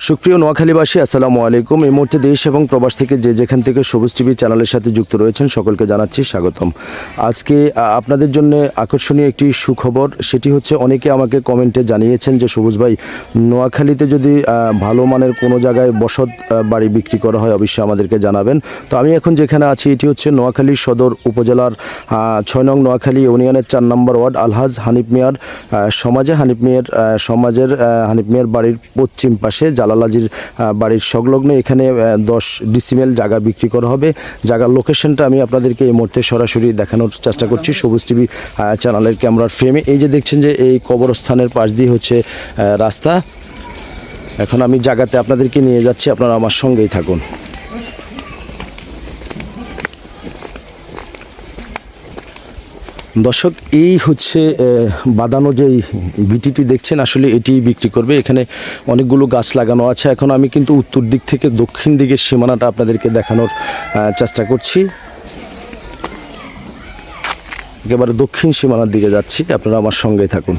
সুপ্রিয় নোয়াখালীবাসী, আসসালামু আলাইকুম। এই মুহূর্তে দেশ এবং প্রবাস থেকে যে যেখান থেকে সবুজ টিভি চ্যানেলের সাথে যুক্ত রয়েছেন সকলকে জানাচ্ছি স্বাগতম। আজকে আপনাদের জন্য আকর্ষণীয় একটি সুখবর, সেটি হচ্ছে অনেকে আমাকে কমেন্টে জানিয়েছেন যে সবুজ ভাই, নোয়াখালীতে যদি ভালো মানের কোনো জায়গায় বসত বাড়ি বিক্রি করা হয় অবশ্যই আমাদেরকে জানাবেন। তো আমি এখন যেখানে আছি এটি হচ্ছে নোয়াখালী সদর উপজেলার 6 নং নোয়াখালী ইউনিয়নের 4 নম্বর ওয়ার্ড আলহাজ হানিফ মিয়ার হানিফ মিয়ার বাড়ির পশ্চিম পাশে জালালাজির বাড়ির সংলগ্ন এখানে 10 ডিসিমেল জায়গা বিক্রি করা হবে। জায়গার লোকেশনটা আমি আপনাদেরকে এই মুহূর্তে সরাসরি দেখানোর চেষ্টা করছি সবুজ টিভি চ্যানেলের ক্যামেরার ফ্রেমে। এই যে দেখছেন যে এই কবরস্থানের পাশ দিয়ে হচ্ছে রাস্তা। এখন আমি জায়গাতে আপনাদেরকে নিয়ে যাচ্ছি, আপনারা আমার সঙ্গেই থাকুন। দর্শক, এই হচ্ছে বাঁধানো যেই ভিটিটি দেখছেন, আসলে এটি বিক্রি করবে। এখানে অনেকগুলো গাছ লাগানো আছে। এখন আমি কিন্তু উত্তর দিক থেকে দক্ষিণ দিকের সীমানাটা আপনাদেরকে দেখানোর চেষ্টা করছি। একেবারে দক্ষিণ সীমানার দিকে যাচ্ছি, আপনারা আমার সঙ্গেই থাকুন।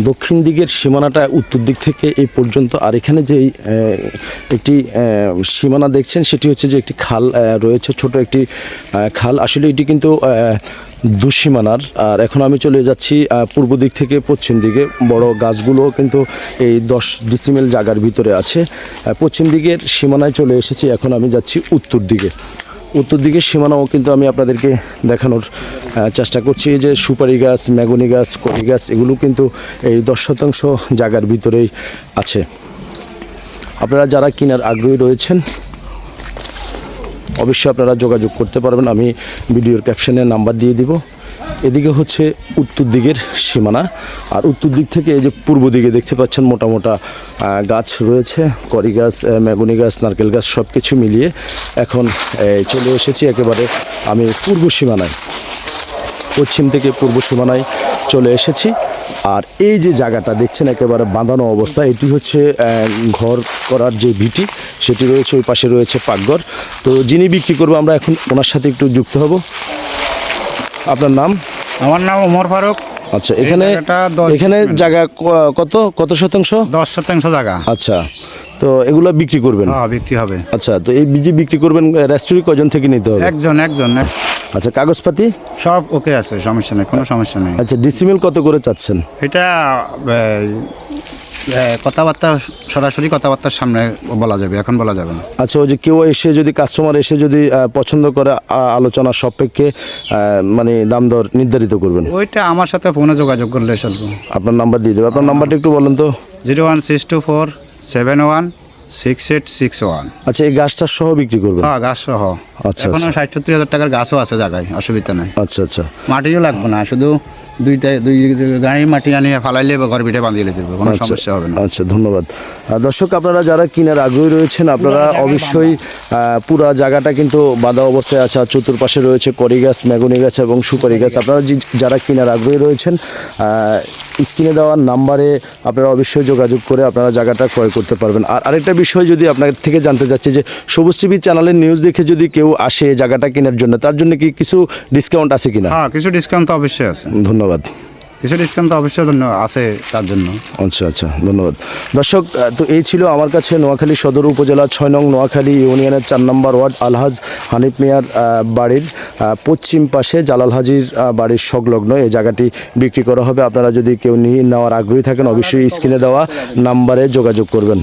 দক্ষিণ দিকের সীমানাটা উত্তর দিক থেকে এই পর্যন্ত। আর এখানে যে একটি সীমানা দেখছেন সেটি হচ্ছে যে একটি খাল রয়েছে, ছোট একটি খাল। আসলে এটি কিন্তু দুসীমানার। আর এখন আমি চলে যাচ্ছি পূর্ব দিক থেকে পশ্চিম দিকে। বড় গাছগুলো কিন্তু এই 10 ডিসিমেল জায়গার ভিতরে আছে। পশ্চিম দিকের সীমানায় চলে এসেছি, এখন আমি যাচ্ছি উত্তর দিকে। উত্তর দিকের সীমানাও কিন্তু আমি আপনাদেরকে দেখানোর চেষ্টা করছি। এই যে সুপারি গাছ, মেগুনি গাছ, কড়ি গাছ, এগুলো কিন্তু এই 10% জায়গার ভিতরেই আছে। আপনারা যারা কেনার আগ্রহী রয়েছেন অবশ্যই আপনারা যোগাযোগ করতে পারবেন, আমি ভিডিওর ক্যাপশনে নাম্বার দিয়ে দিব। এদিকে হচ্ছে উত্তর দিকের সীমানা। আর উত্তর দিক থেকে এই যে পূর্ব দিকে দেখতে পাচ্ছেন মোটা মোটা গাছ রয়েছে, কড়ি গাছ, মেগুনি গাছ, নারকেল গাছ, সব কিছু মিলিয়ে এখন চলে এসেছি একেবারে আমি পূর্ব সীমানায়। পশ্চিম থেকে পূর্ব সীমানায় চলে এসেছি। আর এই যে জায়গাটা দেখছেন একেবারে বাঁধানো অবস্থা, এটি হচ্ছে ঘর করার যে ভিটি সেটি রয়েছে, ওই পাশে রয়েছে পাকঘর। তো যিনি বিক্রি করবো আমরা এখন ওনার সাথে একটু যুক্ত হব। আপনার নাম? আমার নাম ওমর ফারুক। আচ্ছা, এখানে জায়গা কত শতাংশ? 10 শতাংশ জায়গা। আচ্ছা, তো এগুলো বিক্রি করবেন? হ্যাঁ, বিক্রি হবে। আচ্ছা, তো এই বীজ বিক্রি করবেন রেস্টুরি কজন থেকে নিতে হবে? একজন। আচ্ছা, কাগজপাতি সব ওকে আছে, সমস্যা নেই, কোনো সমস্যা নেই। আচ্ছা, ডিসিমেল কত করে চাচ্ছেন? এটা কথাবার্তা সরাসরি কথাবার্তার সামনে বলা যাবে, এখন বলা যাবে না। আচ্ছা, ওই যে কেউ এসে যদি কাস্টমার এসে যদি পছন্দ করে আলোচনা সাপেক্ষে মানে দাম দর নির্ধারিত করবেন? ওইটা আমার সাথে ফোনে যোগাযোগ করলে চলবে। আপনার নাম্বার দিয়ে দেবে। আপনার নাম্বারটা একটু বলেন তো। 01624716861। আচ্ছা, এই গাছটা সহ বিক্রি করবেন? হ্যাঁ, গাছ সহ। আচ্ছা, এখনো 60-70 হাজার টাকার গাছও আছে জায়গায়, অসুবিধা নেই। আচ্ছা আচ্ছা, মাটিও লাগবে না, শুধু দুই গাড়ি মাটি আনিয়ে ফালাইলে বা ঘর ভিটে বাঁধিয়ে দেবে, কোনো সমস্যা হবে না। আচ্ছা, ধন্যবাদ। দর্শক, আপনারা যারা কেনার আগ্রহী রয়েছেন আপনারা অবশ্যই পুরা জায়গাটা কিন্তু বাঁধা অবস্থায় আছে। আর চতুর্পাশে রয়েছে কড়ি গাছ, মেগুনি গাছ এবং সুপারি গাছ। আপনারা যারা কেনার আগ্রহী রয়েছেন স্ক্রিনে দেওয়ার নাম্বারে আপনারা অবশ্যই যোগাযোগ করে আপনারা জায়গাটা ক্রয় করতে পারবেন। আর আরেকটা বিষয় যদি আপনার থেকে জানতে চাচ্ছি যে সবুজ টিভি চ্যানেলের নিউজ দেখে যদি কেউ আসে জায়গাটা কেনার জন্য, তার জন্য কি কিছু ডিসকাউন্ট আছে কিনা? হ্যাঁ, কিছু ডিসকাউন্ট তো অবশ্যই আছে। ধন্যবাদ। কিছু ডিসকাউন্ট তো অবশ্যই আছে তার জন্য। আচ্ছা আচ্ছা, ধন্যবাদ। দর্শক, তো এই ছিল আমার কাছে নোয়াখালী সদর উপজেলা 6 নং নোয়াখালী ইউনিয়নের 4 নম্বর ওয়ার্ড আলহাজ হানিফ মিয়ার বাড়ির পশ্চিম পাশে জালাল হাজির বাড়ির সংলগ্ন এই জায়গাটি বিক্রি করা হবে। আপনারা যদি কেউ নিয়ে নেওয়ার আগ্রহী থাকেন অবশ্যই স্ক্রিনে দেওয়া নাম্বারে যোগাযোগ করবেন।